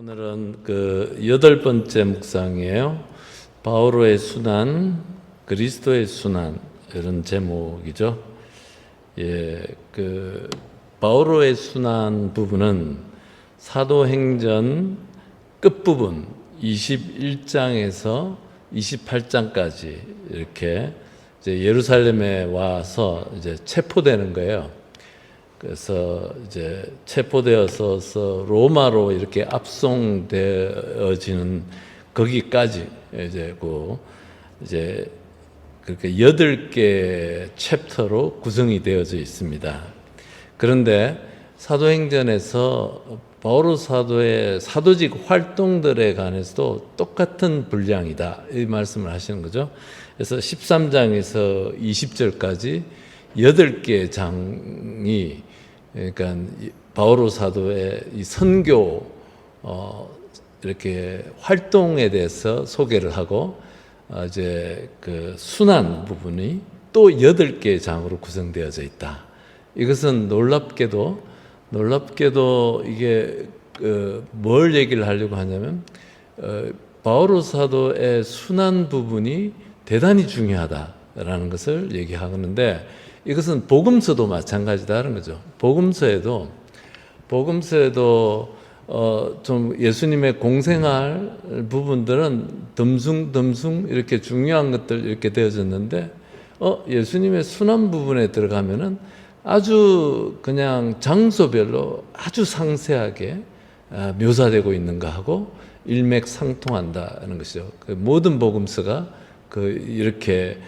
오늘은 그 8번째 묵상이에요. 바오로의 순환, 그리스도의 순환, 이런 제목이죠. 그 바오로의 순환 부분은 사도행전 끝부분 21장에서 28장까지 이렇게 이제 예루살렘에 와서 이제 체포되는 거예요. 그래서 이제 체포되어서 로마로 이렇게 압송되어지는 거기까지 이제 그렇게 8개 챕터로 구성이 되어져 있습니다. 그런데 사도행전에서 바오로 사도의 사도직 활동들에 관해서도 똑같은 분량이다, 이 말씀을 하시는 거죠. 그래서 13장에서 20절까지 8개 장이, 그러니까 바오로 사도의 이 선교 이렇게 활동에 대해서 소개를 하고, 이제 그 순환 부분이 또 8개 장으로 구성되어져 있다. 이것은 놀랍게도 이게 뭘 얘기를 하려고 하냐면, 바오로 사도의 순환 부분이 대단히 중요하다라는 것을 얘기하는데, 이것은 복음서도 마찬가지다는 거죠. 복음서에도 좀 예수님의 공생활 부분들은 듬숭 이렇게 중요한 것들 이렇게 되어졌는데, 예수님의 순환 부분에 들어가면은 아주 그냥 장소별로 아주 상세하게 묘사되고 있는가 하고 일맥상통한다는 것이죠. 그 모든 복음서가 이렇게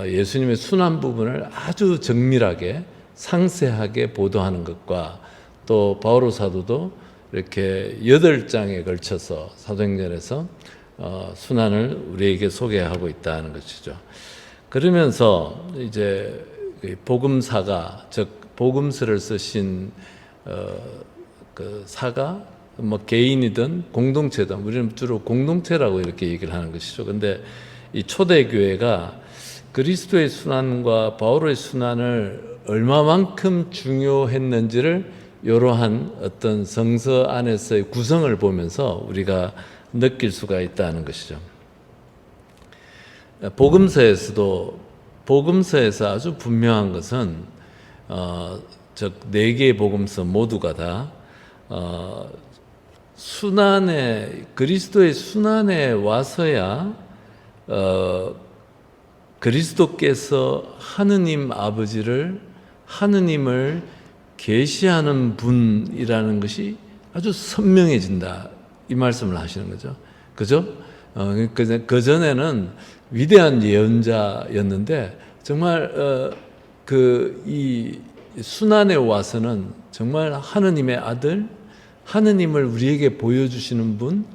예수님의 순환 부분을 아주 정밀하게 상세하게 보도하는 것과, 또 바오로 사도도 이렇게 8장에 걸쳐서 사도행전에서 순환을 우리에게 소개하고 있다는 것이죠. 그러면서 이제 복음사가, 즉 복음서를 쓰신 그 사가, 뭐 개인이든 공동체든, 우리는 주로 공동체라고 이렇게 얘기를 하는 것이죠. 근데 이 초대교회가 그리스도의 순환과 바오로의 순환을 얼마만큼 중요했는지를 이러한 어떤 성서 안에서의 구성을 보면서 우리가 느낄 수가 있다는 것이죠. 복음서에서 아주 분명한 것은 즉 4개의 복음서 모두가 다 그리스도의 순환에 와서야 그리스도께서 하느님을 계시하는 분이라는 것이 아주 선명해진다, 이 말씀을 하시는 거죠. 그죠? 그전에는 위대한 예언자였는데, 정말 이 순환에 와서는 정말 하느님의 아들, 하느님을 우리에게 보여주시는 분,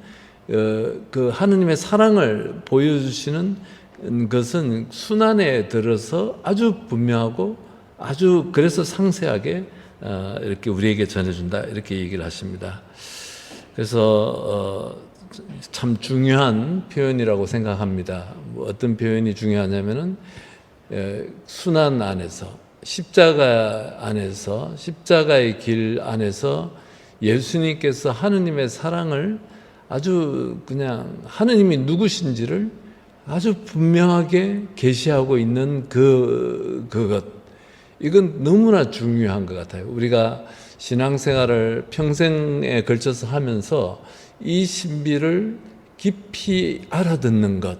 그 하느님의 사랑을 보여주시는 것은 순환에 들어서 아주 분명하고 아주 그래서 상세하게 이렇게 우리에게 전해준다, 이렇게 얘기를 하십니다. 그래서 참 중요한 표현이라고 생각합니다. 어떤 표현이 중요하냐면은 순환 안에서, 십자가의 길 안에서 예수님께서 하느님의 사랑을 아주 그냥 하느님이 누구신지를 아주 분명하게 계시하고 있는 그것, 이건 너무나 중요한 것 같아요. 우리가 신앙생활을 평생에 걸쳐서 하면서 이 신비를 깊이 알아듣는 것,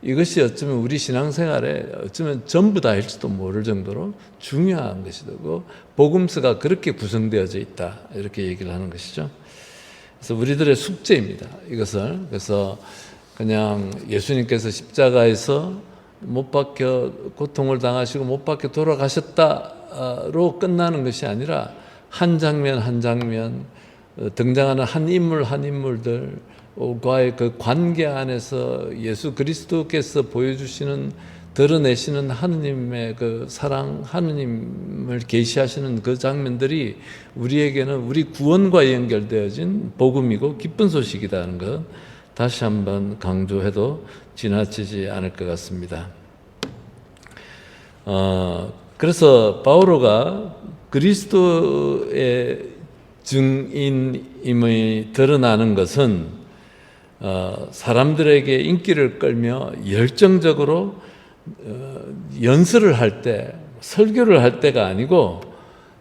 이것이 어쩌면 우리 신앙생활에 어쩌면 전부 다일지도 모를 정도로 중요한 것이고, 복음서가 그렇게 구성되어져 있다, 이렇게 얘기를 하는 것이죠. 그래서 우리들의 숙제입니다, 이것을. 그래서 그냥 예수님께서 십자가에서 못 박혀 고통을 당하시고 못 박혀 돌아가셨다로 끝나는 것이 아니라, 한 장면 한 장면, 등장하는 한 인물들과의 그 관계 안에서 예수 그리스도께서 드러내시는 하느님의 그 사랑, 하느님을 계시하시는 그 장면들이 우리에게는 우리 구원과 연결되어진 복음이고 기쁜 소식이라는 것, 다시 한번 강조해도 지나치지 않을 것 같습니다. 그래서 바오로가 그리스도의 증인임이 드러나는 것은 사람들에게 인기를 끌며 열정적으로 연설을 할 때, 설교를 할 때가 아니고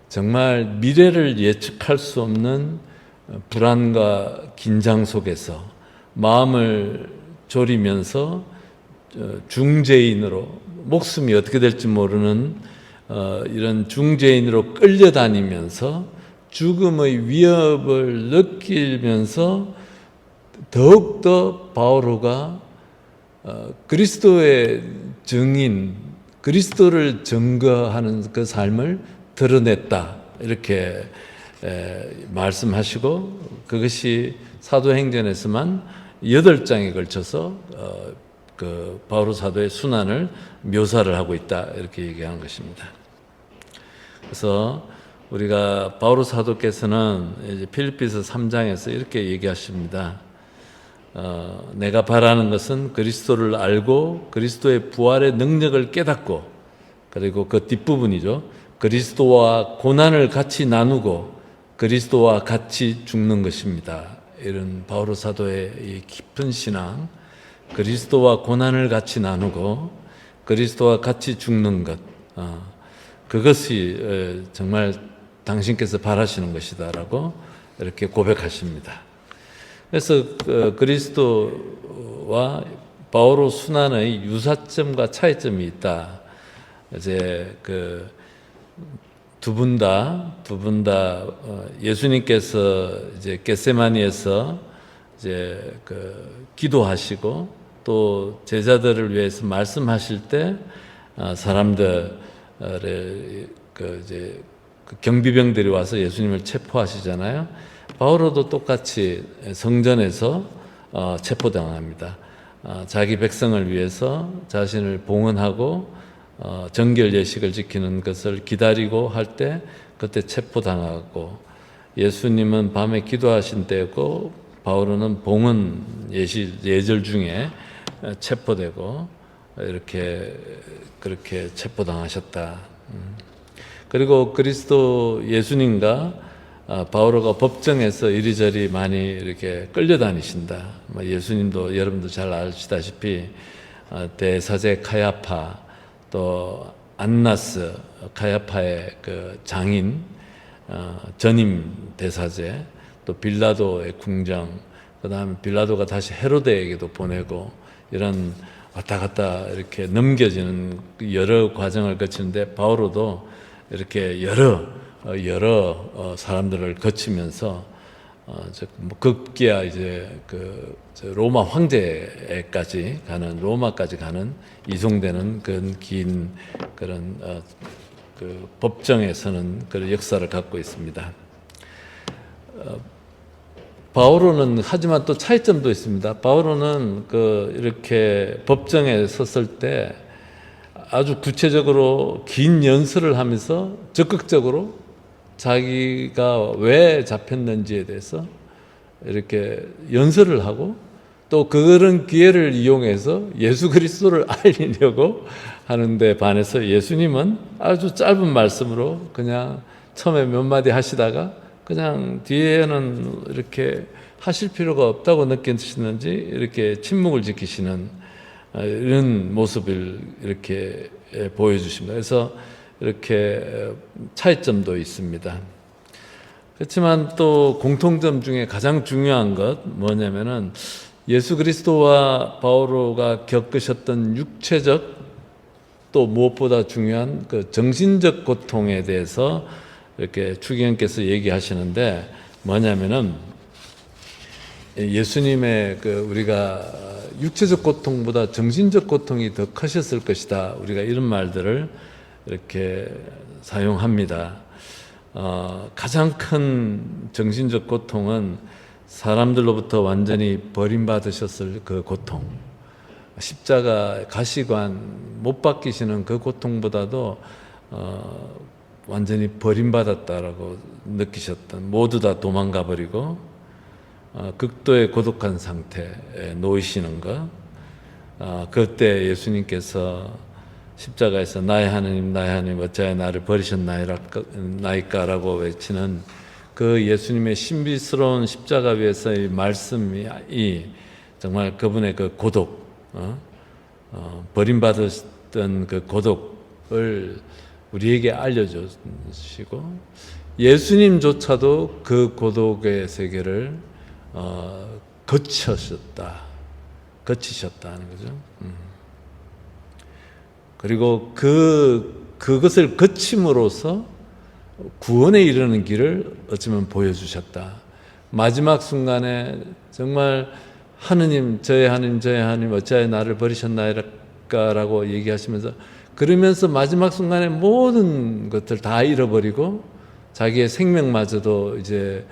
정말 미래를 예측할 수 없는 불안과 긴장 속에서 마음을 졸이면서 중재인으로, 목숨이 어떻게 될지 모르는 이런 중재인으로 끌려다니면서 죽음의 위협을 느끼면서 더욱더 바오로가 그리스도의 증인, 그리스도를 증거하는 그 삶을 드러냈다, 이렇게 말씀하시고, 그것이 사도행전에서만 8장에 걸쳐서 그 바오로 사도의 순환을 묘사를 하고 있다, 이렇게 얘기하는 것입니다. 그래서 우리가 바오로 사도께서는 이제 필리피서 3장에서 이렇게 얘기하십니다. 내가 바라는 것은 그리스도를 알고 그리스도의 부활의 능력을 깨닫고, 그리고 그 뒷부분이죠. 그리스도와 고난을 같이 나누고 그리스도와 같이 죽는 것입니다. 이런 바오로 사도의 이 깊은 신앙, 그리스도와 고난을 같이 나누고 그리스도와 같이 죽는 것, 그것이 정말 당신께서 바라시는 것이다라고 이렇게 고백하십니다. 그래서 그리스도와 바오로 순환의 유사점과 차이점이 있다. 이제 두 분 다 예수님께서 이제 겟세마니에서 이제 기도하시고 또 제자들을 위해서 말씀하실 때 사람들의 이제 경비병들이 와서 예수님을 체포하시잖아요. 바오로도 똑같이 성전에서 체포당합니다. 자기 백성을 위해서 자신을 봉헌하고 정결 예식을 지키는 것을 기다리고 할 때 그때 체포당하고, 예수님은 밤에 기도하신 때였고 바오로는 봉헌 예절 중에 체포되고 그렇게 체포당하셨다. 그리고 그리스도 예수님과 바오로가 법정에서 이리저리 많이 이렇게 끌려다니신다. 예수님도 여러분도 잘 아시다시피 대사제 카야파, 또 안나스, 카야파의 그 장인, 전임 대사제, 또 빌라도의 궁정, 그 다음에 빌라도가 다시 헤로데에게도 보내고, 이런 왔다 갔다 이렇게 넘겨지는 여러 과정을 거치는데, 바오로도 이렇게 여러 사람들을 거치면서 급기야 이제 로마 황제까지 가는, 로마까지 가는, 이송되는 그런 긴 그런 법정에서는 그런 역사를 갖고 있습니다. 바오로는 하지만 또 차이점도 있습니다. 바오로는 이렇게 법정에 섰을 때 아주 구체적으로 긴 연설을 하면서 적극적으로 자기가 왜 잡혔는지에 대해서 이렇게 연설을 하고, 또 그런 기회를 이용해서 예수 그리스도를 알리려고 하는데 반해서 예수님은 아주 짧은 말씀으로 그냥 처음에 몇 마디 하시다가 그냥 뒤에는 이렇게 하실 필요가 없다고 느끼시는지 이렇게 침묵을 지키시는 이런 모습을 이렇게 보여주십니다. 그래서 이렇게 차이점도 있습니다. 그렇지만 또 공통점 중에 가장 중요한 것 뭐냐면은, 예수 그리스도와 바오로가 겪으셨던 육체적, 또 무엇보다 중요한 정신적 고통에 대해서 이렇게 추기경께서 얘기하시는데, 뭐냐면은 예수님의 우리가 육체적 고통보다 정신적 고통이 더 크셨을 것이다, 우리가 이런 말들을 이렇게 사용합니다. 가장 큰 정신적 고통은 사람들로부터 완전히 버림받으셨을 그 고통, 십자가 가시관 못 박히시는 그 고통보다도 완전히 버림받았다라고 느끼셨던, 모두 다 도망가 버리고 극도의 고독한 상태에 놓이시는 것, 그때 예수님께서 십자가에서 나의 하나님 나의 하나님 어찌하여 나를 버리셨나이까라고 외치는 그 예수님의 신비스러운 십자가 위에서의 말씀이 정말 그분의 그 고독, 버림받았던 그 고독을 우리에게 알려주시고, 예수님조차도 그 고독의 세계를 거치셨다는 거죠. 그리고 그것을 거침으로써 구원에 이르는 길을 어쩌면 보여주셨다. 마지막 순간에 정말 하느님, 저의 하느님, 저의 하느님, 어찌하여 나를 버리셨나이까라고 얘기하시면서, 그러면서 마지막 순간에 모든 것들 다 잃어버리고 자기의 생명마저도 이제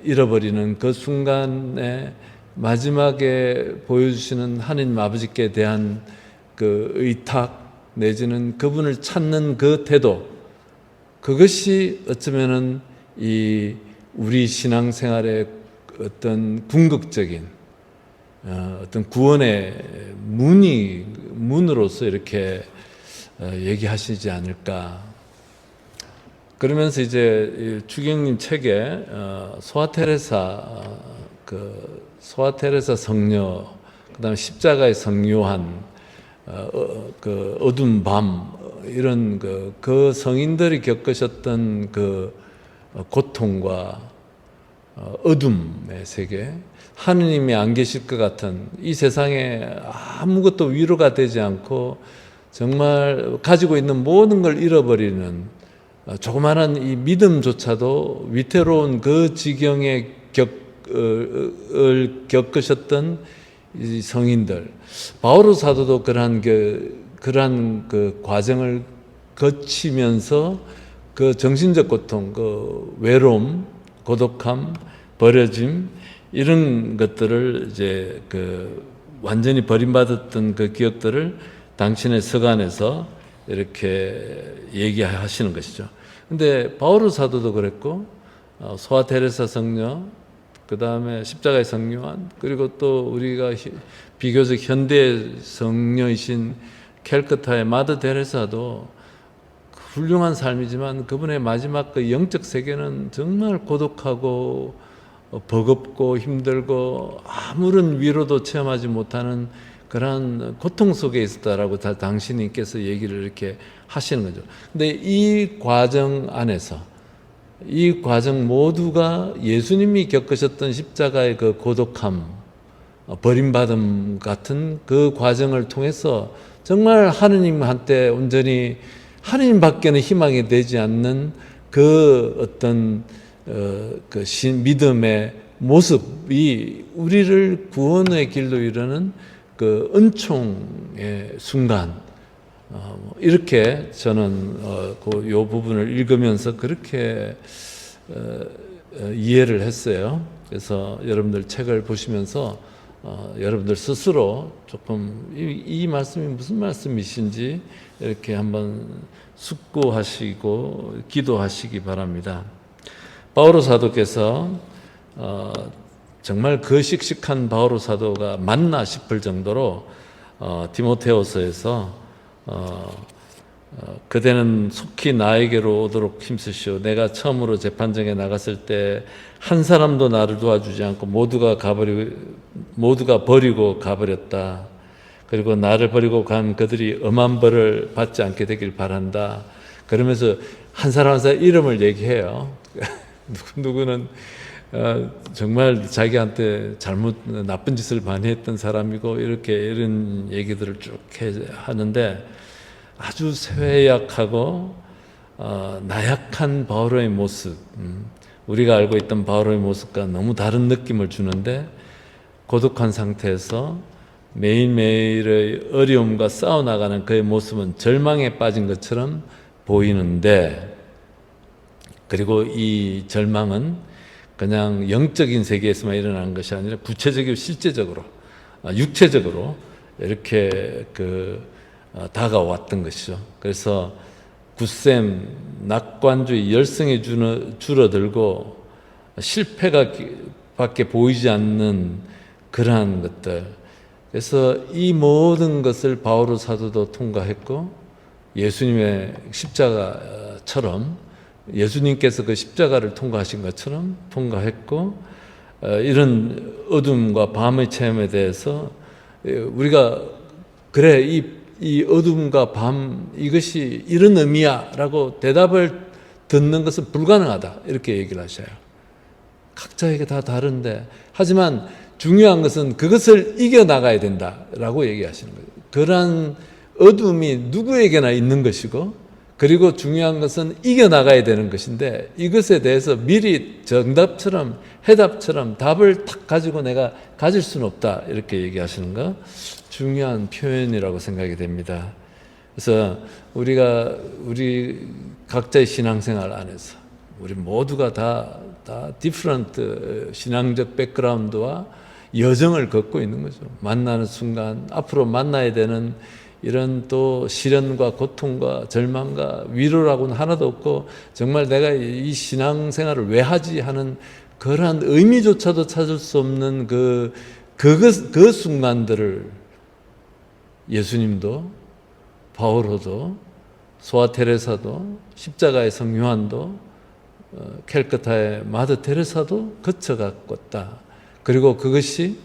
잃어버리는 그 순간에 마지막에 보여주시는 하느님 아버지께 대한 그 의탁 내지는 그분을 찾는 그 태도, 그것이 어쩌면은 이 우리 신앙생활의 어떤 궁극적인 어떤 구원의 문으로서 이렇게 얘기하시지 않을까. 그러면서 이제 추경님 책에 소아테레사 성녀, 그다음에 십자가의 성요한, 그 어두운 밤, 이런 그 성인들이 겪으셨던 그 고통과 어둠의 세계, 하느님이 안 계실 것 같은 이 세상에 아무것도 위로가 되지 않고 정말 가지고 있는 모든 걸 잃어버리는 조그마한 이 믿음조차도 위태로운 그 지경에 겪으셨던 이 성인들, 바오로 사도도 그러한 그 과정을 거치면서 그 정신적 고통, 그 외로움, 고독함, 버려짐, 이런 것들을 이제 그 완전히 버림받았던 그 기억들을 당신의 서간에서 이렇게 얘기하시는 것이죠. 근데 바오로 사도도 그랬고, 소아 테레사 성녀, 그 다음에 십자가의 성요한, 그리고 또 우리가 비교적 현대 성녀이신 캘커타의 마더 테레사도 훌륭한 삶이지만 그분의 마지막 그 영적 세계는 정말 고독하고 버겁고 힘들고 아무런 위로도 체험하지 못하는 그러한 고통 속에 있었다라고 당신께서 얘기를 이렇게 하시는 거죠. 근데 이 과정 안에서, 이 과정 모두가 예수님이 겪으셨던 십자가의 그 고독함, 버림받음 같은 그 과정을 통해서 정말 하느님한테 온전히 하느님밖에는 희망이 되지 않는 그 어떤 믿음의 모습이 우리를 구원의 길로 이르는 그 은총의 순간, 이렇게 저는 요 부분을 읽으면서 그렇게 이해를 했어요. 그래서 여러분들 책을 보시면서 여러분들 스스로 조금 이 말씀이 무슨 말씀이신지 이렇게 한번 숙고하시고 기도하시기 바랍니다. 바오로 사도께서 정말 그 씩씩한 바오로 사도가 맞나 싶을 정도로 디모데후서에서 그대는 속히 나에게로 오도록 힘쓰시오. 내가 처음으로 재판정에 나갔을 때 한 사람도 나를 도와주지 않고 모두가 버리고 가버렸다. 그리고 나를 버리고 간 그들이 엄한 벌을 받지 않게 되길 바란다. 그러면서 한 사람 한 사람 이름을 얘기해요. 누구는 정말 자기한테 나쁜 짓을 많이 했던 사람이고, 이런 얘기들을 쭉 하는데, 아주 쇠약하고 나약한 바오로의 모습, 우리가 알고 있던 바오로의 모습과 너무 다른 느낌을 주는데, 고독한 상태에서 매일매일의 어려움과 싸워나가는 그의 모습은 절망에 빠진 것처럼 보이는데, 그리고 이 절망은 그냥 영적인 세계에서만 일어나는 것이 아니라 구체적이고 실제적으로, 육체적으로 이렇게 다가왔던 것이죠. 그래서 굳셈, 낙관주의, 열성이 줄어들고 실패가 밖에 보이지 않는 그러한 것들. 그래서 이 모든 것을 바오로 사도도 통과했고, 예수님의 십자가처럼 예수님께서 그 십자가를 통과하신 것처럼 통과했고, 이런 어둠과 밤의 체험에 대해서 우리가 그래 이 어둠과 밤 이것이 이런 의미야 라고 대답을 듣는 것은 불가능하다 이렇게 얘기를 하셔요. 각자에게 다 다른데, 하지만 중요한 것은 그것을 이겨나가야 된다라고 얘기하시는 거예요. 그러한 어둠이 누구에게나 있는 것이고, 그리고 중요한 것은 이겨나가야 되는 것인데, 이것에 대해서 미리 정답처럼 해답처럼 답을 탁 가지고 내가 가질 수는 없다 이렇게 얘기하시는 거 중요한 표현이라고 생각이 됩니다. 그래서 우리 각자의 신앙생활 안에서 우리 모두가 다 디퍼런트 신앙적 백그라운드와 여정을 걷고 있는 거죠. 만나는 순간 앞으로 만나야 되는 이런 또 시련과 고통과 절망과 위로라고는 하나도 없고, 정말 내가 이 신앙생활을 왜 하지 하는 그러한 의미조차도 찾을 수 없는 그 순간들을 예수님도, 바오로도, 소아 테레사도, 십자가의 성 요한도, 캘커타의 마더 테레사도 거쳐갔다. 그리고 그것이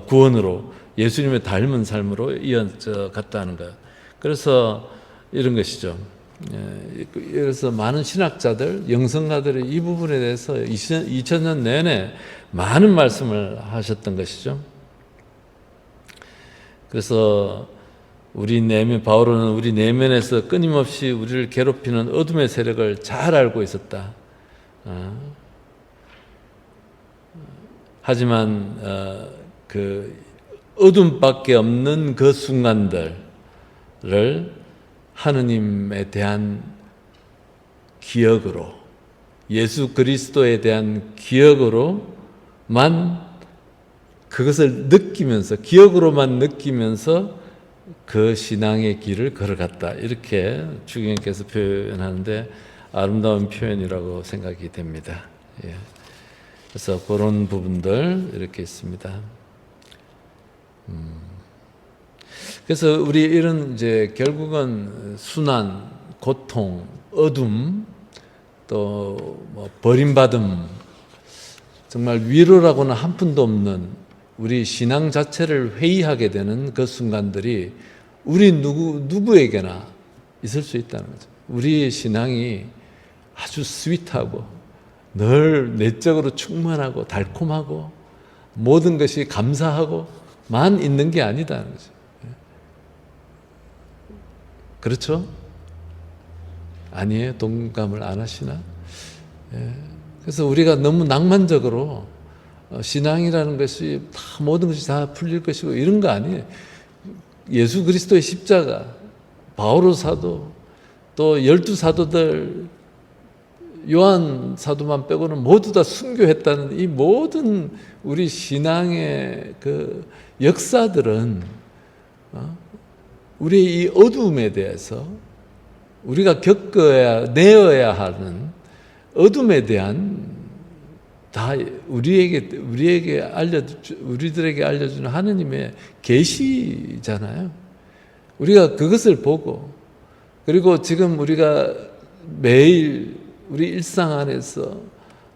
구원으로 예수님의 닮은 삶으로 이어져 갔다는 것. 그래서 이런 것이죠. 그래서 많은 신학자들, 영성가들이 이 부분에 대해서 2000년 내내 많은 말씀을 하셨던 것이죠. 그래서 바오로는 우리 내면에서 끊임없이 우리를 괴롭히는 어둠의 세력을 잘 알고 있었다. 하지만 그 어둠밖에 없는 그 순간들을 하느님에 대한 기억으로, 예수 그리스도에 대한 기억으로만 그것을 느끼면서, 기억으로만 느끼면서 그 신앙의 길을 걸어갔다. 이렇게 주경께서 표현하는데 아름다운 표현이라고 생각이 됩니다. 예. 그래서 그런 부분들 이렇게 있습니다. 그래서 우리 이런 이제 결국은 순환, 고통, 어둠, 또 뭐 버림받음, 정말 위로라고는 한 푼도 없는 우리 신앙 자체를 회의하게 되는 그 순간들이 우리 누구에게나 있을 수 있다는 거죠. 우리의 신앙이 아주 스윗하고 늘 내적으로 충만하고 달콤하고 모든 것이 감사하고만 있는 게 아니다는 거죠. 그렇죠? 아니에요? 동감을 안 하시나? 그래서 우리가 너무 낭만적으로 신앙이라는 것이 다 모든 것이 다 풀릴 것이고 이런 거 아니에요. 예수 그리스도의 십자가, 바오로 사도, 또 12사도들, 요한 사도만 빼고는 모두 다 순교했다는 이 모든 우리 신앙의 그 역사들은 우리의 이 어둠에 대해서 우리가 내어야 하는 어둠에 대한 다 우리들에게 알려주는 하느님의 계시잖아요. 우리가 그것을 보고, 그리고 지금 우리가 매일 우리 일상 안에서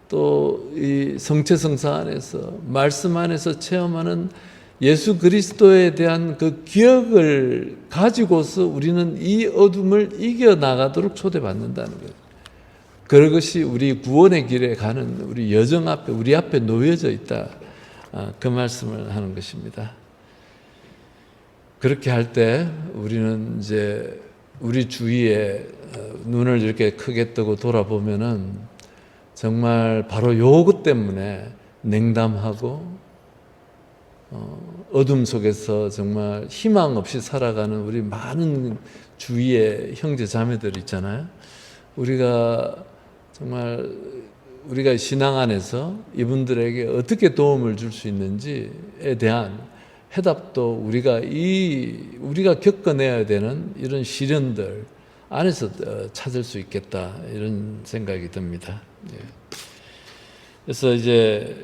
또 이 성체성사 안에서 말씀 안에서 체험하는 예수 그리스도에 대한 그 기억을 가지고서 우리는 이 어둠을 이겨나가도록 초대받는다는 거예요. 그것이 우리 구원의 길에 가는 우리 여정 앞에, 우리 앞에 놓여져 있다. 그 말씀을 하는 것입니다. 그렇게 할 때 우리는 이제 우리 주위에 눈을 이렇게 크게 뜨고 돌아보면은 정말 바로 요것 때문에 냉담하고 어둠 속에서 정말 희망 없이 살아가는 우리 많은 주위의 형제 자매들 있잖아요. 우리가 신앙 안에서 이분들에게 어떻게 도움을 줄 수 있는지에 대한 해답도 우리가 겪어내야 되는 이런 시련들 안에서 찾을 수 있겠다, 이런 생각이 듭니다. 그래서 이제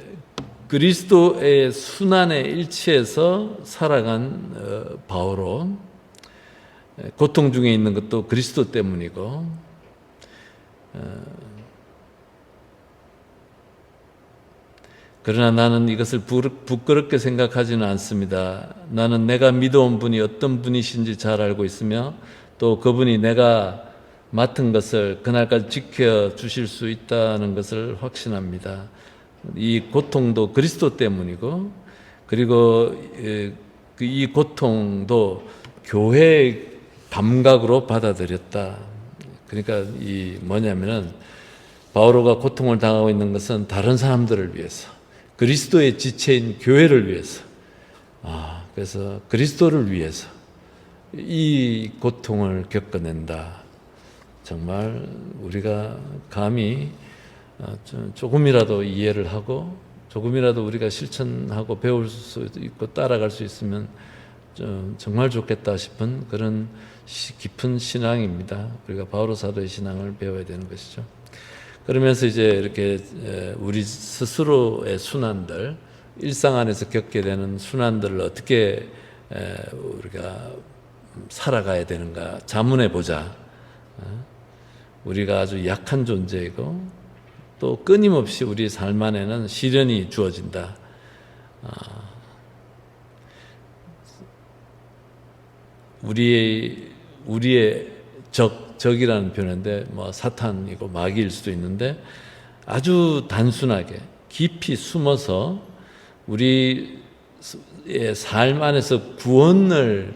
그리스도의 순환에 일치해서 살아간 바오로, 고통 중에 있는 것도 그리스도 때문이고, 그러나 나는 이것을 부끄럽게 생각하지는 않습니다. 나는 내가 믿어온 분이 어떤 분이신지 잘 알고 있으며 또 그분이 내가 맡은 것을 그날까지 지켜주실 수 있다는 것을 확신합니다. 이 고통도 그리스도 때문이고 그리고 이 고통도 교회의 감각으로 받아들였다. 그러니까 이 뭐냐면은 바오로가 고통을 당하고 있는 것은 다른 사람들을 위해서, 그리스도의 지체인 교회를 위해서, 그래서 그리스도를 위해서 이 고통을 겪어낸다. 정말 우리가 감히 조금이라도 이해를 하고 조금이라도 우리가 실천하고 배울 수 있고 따라갈 수 있으면 정말 좋겠다 싶은 그런 깊은 신앙입니다. 우리가 바오로 사도의 신앙을 배워야 되는 것이죠. 그러면서 이제 이렇게 우리 스스로의 순환들, 일상 안에서 겪게 되는 순환들을 어떻게 우리가 살아가야 되는가 자문해 보자. 우리가 아주 약한 존재이고 또 끊임없이 우리 삶 안에는 시련이 주어진다. 우리의 적이라는 표현인데 뭐 사탄이고 마귀일 수도 있는데 아주 단순하게 깊이 숨어서 우리의 삶 안에서 구원의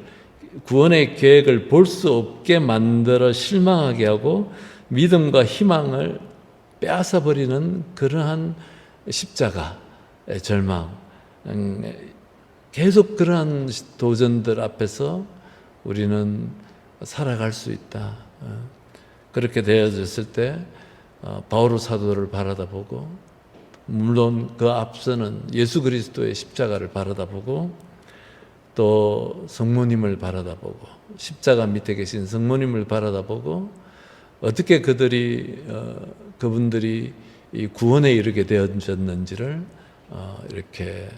계획을 볼 수 없게 만들어 실망하게 하고 믿음과 희망을 빼앗아 버리는 그러한 십자가의 절망, 계속 그러한 도전들 앞에서 우리는 살아갈 수 있다. 그렇게 되어졌을 때 바오로 사도를 바라다보고 물론 그 앞서는 예수 그리스도의 십자가를 바라다보고 또 성모님을 바라다보고 십자가 밑에 계신 성모님을 바라다보고 어떻게 그분들이 이 구원에 이르게 되어졌는지를 이렇게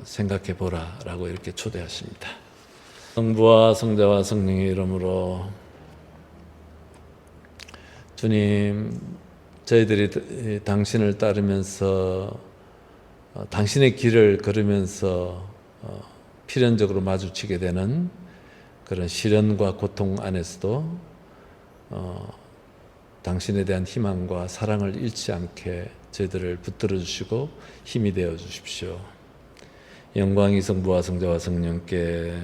생각해 보라라고 이렇게 초대하십니다. 성부와 성자와 성령의 이름으로 주님, 저희들이 당신을 따르면서 당신의 길을 걸으면서 필연적으로 마주치게 되는 그런 시련과 고통 안에서도 당신에 대한 희망과 사랑을 잃지 않게 저희들을 붙들어 주시고 힘이 되어 주십시오. 영광이 성부와 성자와 성령께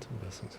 성부와 성자